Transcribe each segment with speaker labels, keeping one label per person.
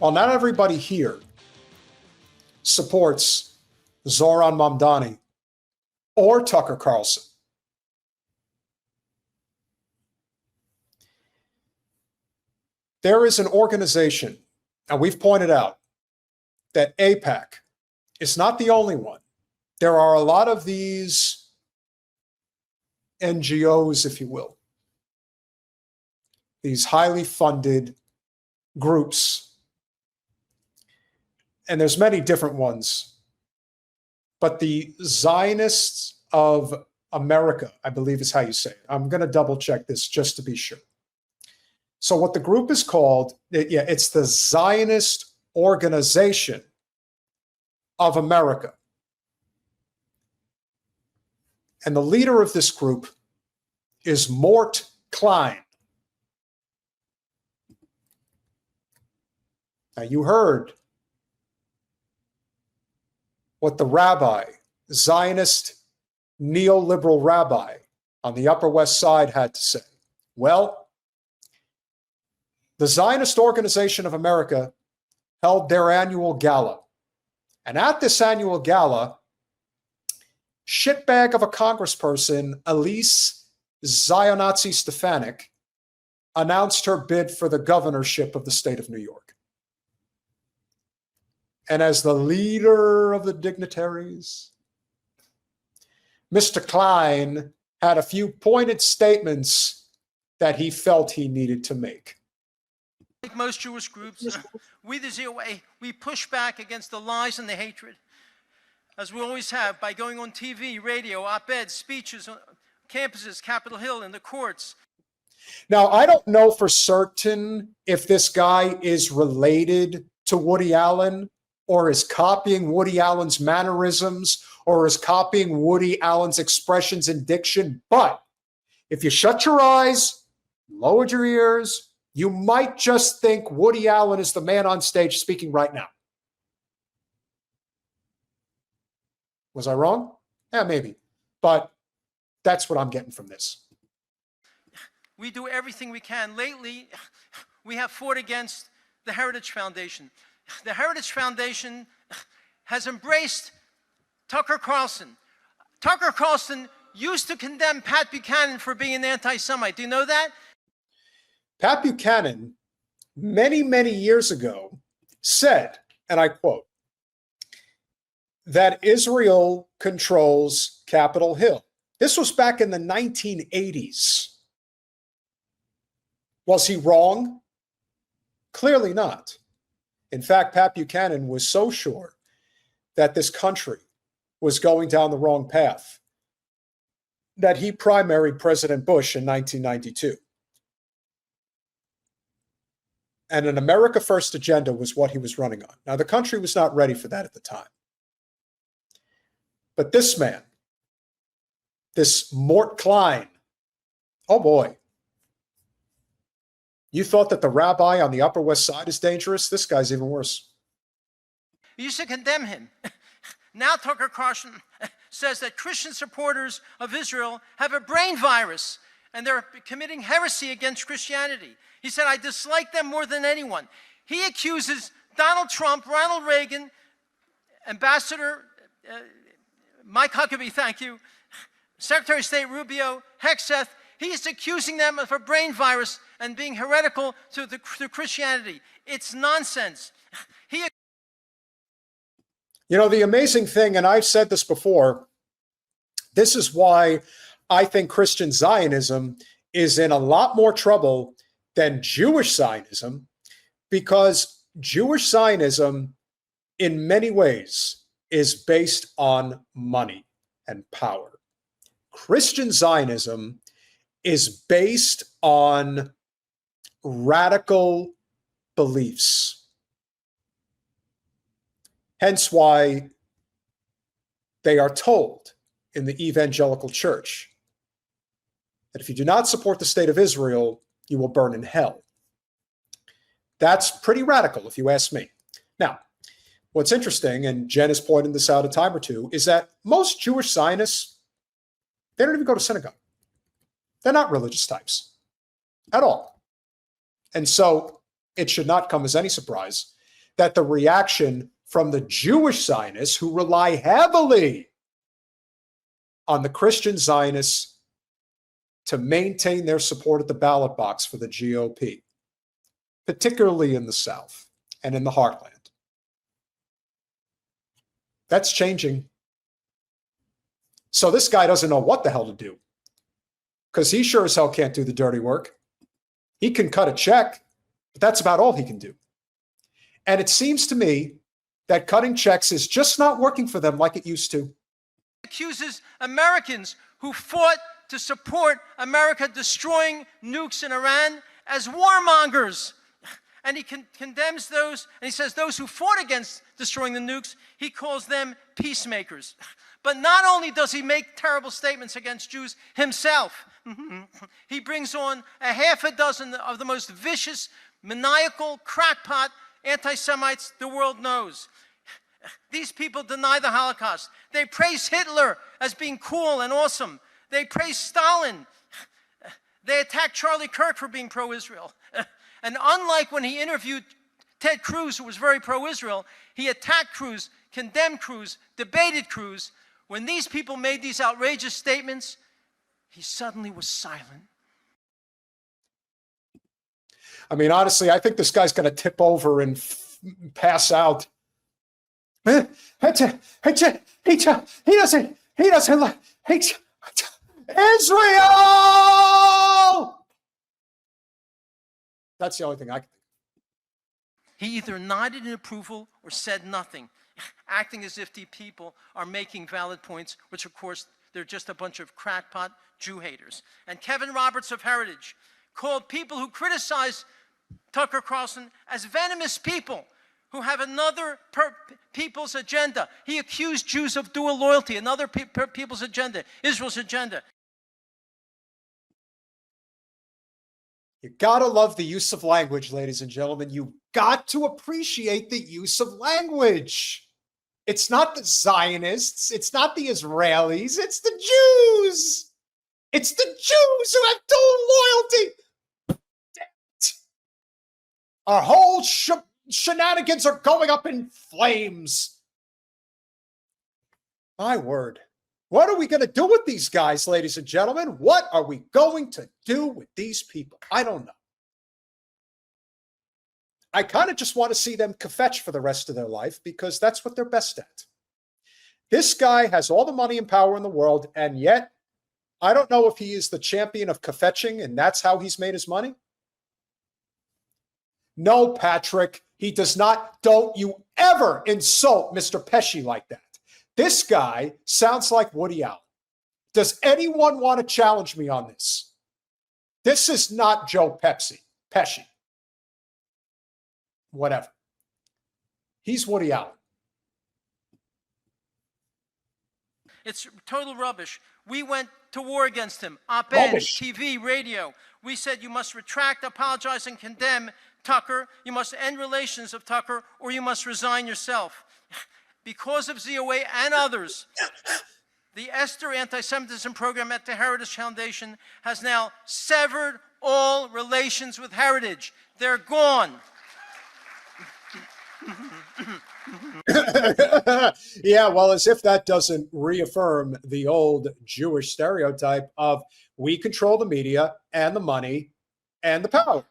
Speaker 1: Well, not everybody here supports Zohran Mamdani or Tucker Carlson. There is an organization, and we've pointed out that AIPAC is not the only one. There are a lot of these NGOs, if you will, these highly funded groups. And there's many different ones. But the Zionists of America, I believe is how you say it. I'm going to double check this just to be sure. So what the group is called, it's the Zionist Organization of America. And the leader of this group is Mort Klein. Now you heard what the rabbi, Zionist neoliberal rabbi on the Upper West Side had to say. Well, the Zionist Organization of America held their annual gala. And at this annual gala, shitbag of a congressperson, Elise Zionazi Stefanik, announced her bid for the governorship of the state of New York. And as the leader of the dignitaries, Mr. Klein had a few pointed statements that he felt he needed to make.
Speaker 2: Like most Jewish groups, we the ZOA, we push back against the lies and the hatred, as we always have, by going on TV, radio, op-eds, speeches on campuses, Capitol Hill, in the courts.
Speaker 1: Now, I don't know for certain if this guy is related to Woody Allen or is copying Woody Allen's mannerisms or is copying Woody Allen's expressions and diction. But if you shut your eyes, lowered your ears, you might just think Woody Allen is the man on stage speaking right now. Was I wrong? Yeah, maybe. But that's what I'm getting from this.
Speaker 2: We do everything we can. Lately, we have fought against the Heritage Foundation. The Heritage Foundation has embraced Tucker Carlson. Tucker Carlson used to condemn Pat Buchanan for being an anti-Semite. Do you know that?
Speaker 1: Pat Buchanan, many, many years ago, said, and I quote, that Israel controls Capitol Hill. This was back in the 1980s. Was he wrong? Clearly not. In fact, Pat Buchanan was so sure that this country was going down the wrong path that he primaried President Bush in 1992. And an America First agenda was what he was running on. Now, the country was not ready for that at the time. But this man, this Mort Klein, oh boy. You thought that the rabbi on the Upper West Side is dangerous? This guy's even worse.
Speaker 2: You used to condemn him. Now Tucker Carlson says that Christian supporters of Israel have a brain virus and they're committing heresy against Christianity. He said, I dislike them more than anyone. He accuses Donald Trump, Ronald Reagan, Ambassador Mike Huckabee, thank you, Secretary of State Rubio, Hegseth. He's accusing them of a brain virus and being heretical to Christianity. It's nonsense.
Speaker 1: You know, the amazing thing, and I've said this before, this is why I think Christian Zionism is in a lot more trouble than Jewish Zionism, because Jewish Zionism, in many ways, is based on money and power. Christian Zionism is based on radical beliefs. Hence why they are told in the evangelical church that if you do not support the state of Israel, you will burn in hell. That's pretty radical, if you ask me. Now, what's interesting, and Jen has pointed this out a time or two, is that most Jewish Zionists, they don't even go to synagogue. They're not religious types at all. And so it should not come as any surprise that the reaction from the Jewish Zionists, who rely heavily on the Christian Zionists to maintain their support at the ballot box for the GOP, particularly in the South and in the heartland, that's changing. So this guy doesn't know what the hell to do, because he sure as hell can't do the dirty work. He can cut a check, but that's about all he can do. And it seems to me that cutting checks is just not working for them like it used to.
Speaker 2: Accuses Americans who fought to support America destroying nukes in Iran as warmongers. And he condemns those, and he says those who fought against destroying the nukes, he calls them peacemakers. But not only does he make terrible statements against Jews himself, he brings on a half a dozen of the most vicious, maniacal, crackpot anti-Semites the world knows. These people deny the Holocaust. They praise Hitler as being cool and awesome. They praise Stalin. They attack Charlie Kirk for being pro-Israel. And unlike when he interviewed Ted Cruz, who was very pro-Israel, he attacked Cruz, condemned Cruz, debated Cruz. When these people made these outrageous statements, he suddenly was silent.
Speaker 1: I mean, honestly, I think this guy's going to tip over and pass out. He doesn't like Israel. That's the only thing I can think of.
Speaker 2: He either nodded in approval or said nothing, acting as if these people are making valid points, which of course they're just a bunch of crackpot Jew haters. And Kevin Roberts of Heritage called people who criticize Tucker Carlson as venomous people who have another people's agenda. He accused Jews of dual loyalty, another people's agenda, Israel's agenda.
Speaker 1: You gotta love the use of language, ladies and gentlemen. You got to appreciate the use of language. It's not the Zionists, it's not the Israelis, it's the Jews. It's the Jews who have dual loyalty. Damn it. Our whole shenanigans are going up in flames. My word. What are we going to do with these guys, ladies and gentlemen? What are we going to do with these people? I don't know. I kind of just want to see them kvetch for the rest of their life because that's what they're best at. This guy has all the money and power in the world, and yet I don't know if he is the champion of kvetching and that's how he's made his money. No, Patrick, he does not. Don't you ever insult Mr. Pesci like that. This guy sounds like Woody Allen. Does anyone want to challenge me on this? This is not Joe Pesci. Whatever. He's Woody Allen.
Speaker 2: It's total rubbish. We went to war against him. Op-eds, TV, radio. We said you must retract, apologize, and condemn Tucker. You must end relations of Tucker, or you must resign yourself. Because of ZOA and others, the Esther Anti-Semitism program at the Heritage Foundation has now severed all relations with Heritage. They're gone.
Speaker 1: Yeah, well, as if that doesn't reaffirm the old Jewish stereotype of we control the media and the money and the power.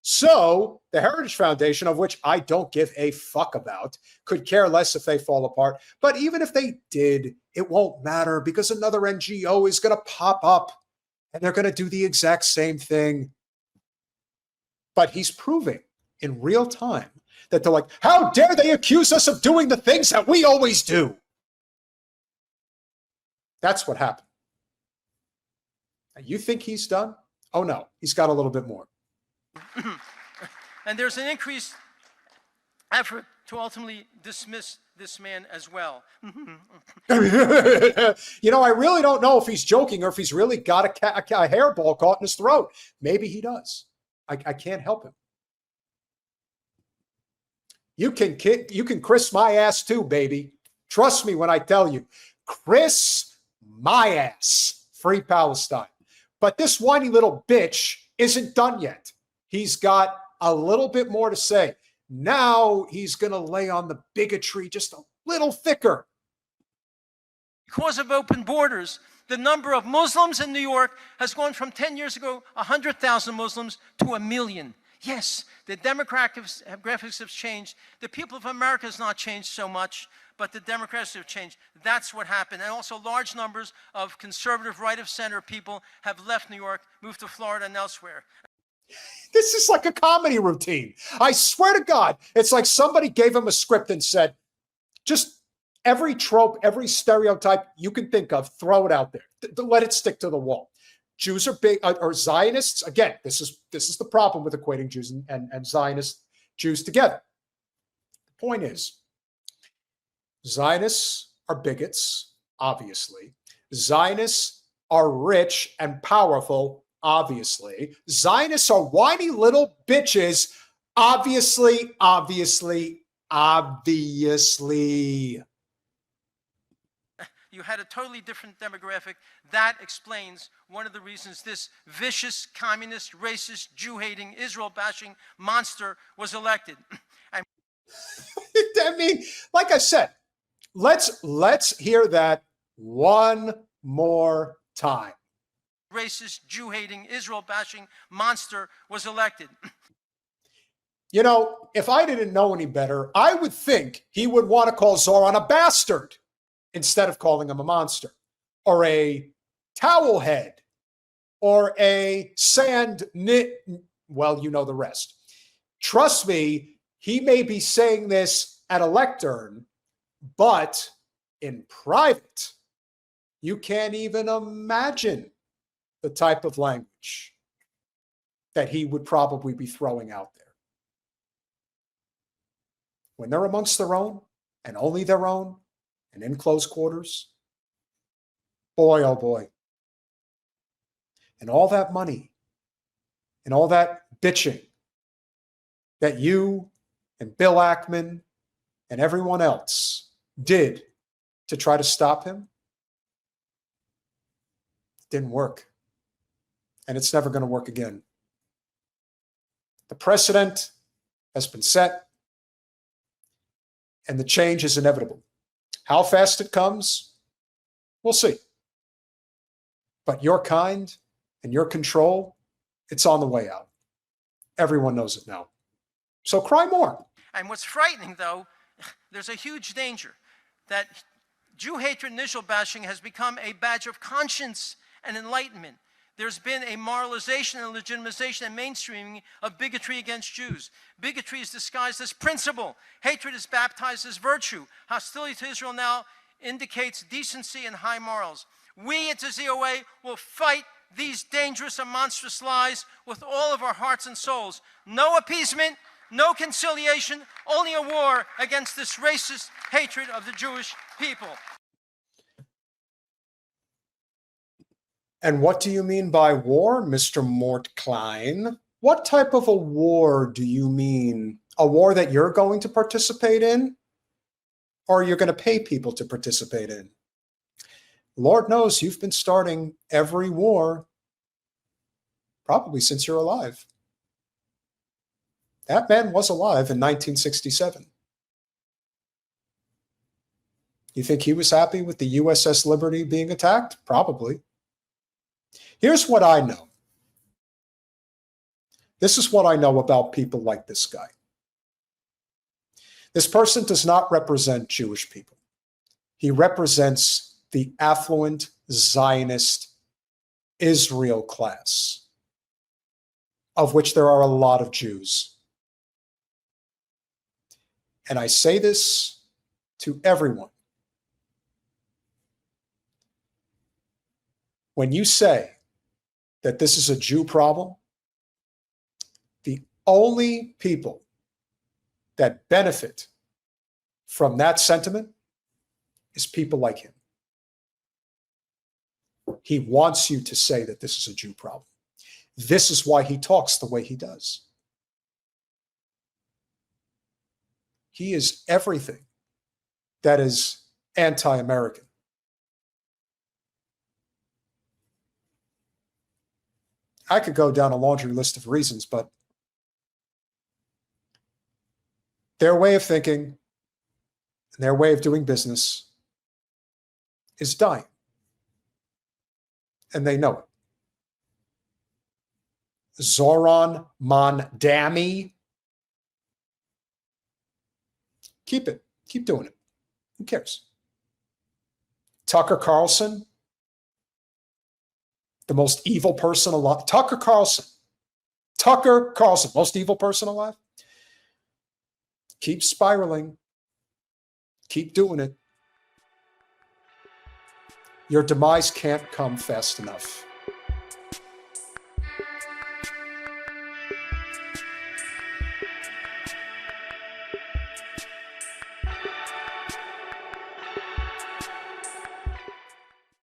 Speaker 1: So the Heritage Foundation, of which I don't give a fuck about, could care less if they fall apart. But even if they did, it won't matter because another NGO is going to pop up and they're going to do the exact same thing. But he's proving in real time that they're like, how dare they accuse us of doing the things that we always do? That's what happened. And you think he's done? Oh no, he's got a little bit more.
Speaker 2: And there's an increased effort to ultimately dismiss this man as well.
Speaker 1: You know, I really don't know if he's joking or if he's really got a hairball caught in his throat. Maybe he does. I can't help him. You can Chris my ass too, baby. Trust me when I tell you. Chris my ass. Free Palestine. But this whiny little bitch isn't done yet. He's got a little bit more to say. Now he's going to lay on the bigotry just a little thicker.
Speaker 2: Because of open borders, the number of Muslims in New York has gone from 10 years ago, 100,000 Muslims, to 1 million. Yes, the demographics have changed. The people of America has not changed so much, but the demographics have changed. That's what happened. And also large numbers of conservative right-of-center people have left New York, moved to Florida and elsewhere.
Speaker 1: This is like a comedy routine. I swear to God, it's like somebody gave him a script and said, just every trope, every stereotype you can think of, throw it out there. Let it stick to the wall. Jews are big, or Zionists. Again, this is the problem with equating Jews and Zionist Jews together. The point is, Zionists are bigots, obviously. Zionists are rich and powerful, obviously. Zionists are whiny little bitches, obviously.
Speaker 2: You had a totally different demographic. That explains one of the reasons this vicious, communist, racist, Jew-hating, Israel-bashing monster was elected.
Speaker 1: I mean, like I said, let's hear that one more time.
Speaker 2: Racist, Jew-hating, Israel-bashing monster was elected.
Speaker 1: You know, if I didn't know any better, I would think he would want to call Zohran a bastard instead of calling him a monster, or a towel head, or a sand knit. Well, you know the rest. Trust me, he may be saying this at a lectern, but in private, you can't even imagine the type of language that he would probably be throwing out there. When they're amongst their own, and only their own, and in close quarters, boy, oh boy. And all that money and all that bitching that you and Bill Ackman and everyone else did to try to stop him didn't work. And it's never going to work again. The precedent has been set, and the change is inevitable. How fast it comes, we'll see. But your kind and your control, it's on the way out. Everyone knows it now. So cry more.
Speaker 2: And what's frightening, though, there's a huge danger that Jew hatred and Israel bashing has become a badge of conscience and enlightenment. There's been a moralization and legitimization and mainstreaming of bigotry against Jews. Bigotry is disguised as principle. Hatred is baptized as virtue. Hostility to Israel now indicates decency and high morals. We at the ZOA will fight these dangerous and monstrous lies with all of our hearts and souls. No appeasement, no conciliation, only a war against this racist hatred of the Jewish people.
Speaker 1: And what do you mean by war, Mr. Mort Klein? What type of a war do you mean? A war that you're going to participate in? Or you're going to pay people to participate in? Lord knows you've been starting every war probably since you're alive. That man was alive in 1967. You think he was happy with the USS Liberty being attacked? Probably. Here's what I know. This is what I know about people like this guy. This person does not represent Jewish people. He represents the affluent Zionist Israel class, of which there are a lot of Jews. And I say this to everyone. When you say that this is a Jew problem, the only people that benefit from that sentiment is people like him. He wants you to say that this is a Jew problem. This is why he talks the way he does. He is everything that is anti-American. I could go down a laundry list of reasons, but Their way of thinking and their way of doing business is dying. And they know it. Zohran Mamdani. Keep it. Keep doing it. Who cares? Tucker Carlson, the most evil person alive. Tucker Carlson, most evil person alive. Keep spiraling. Keep doing it. Your demise can't come fast enough.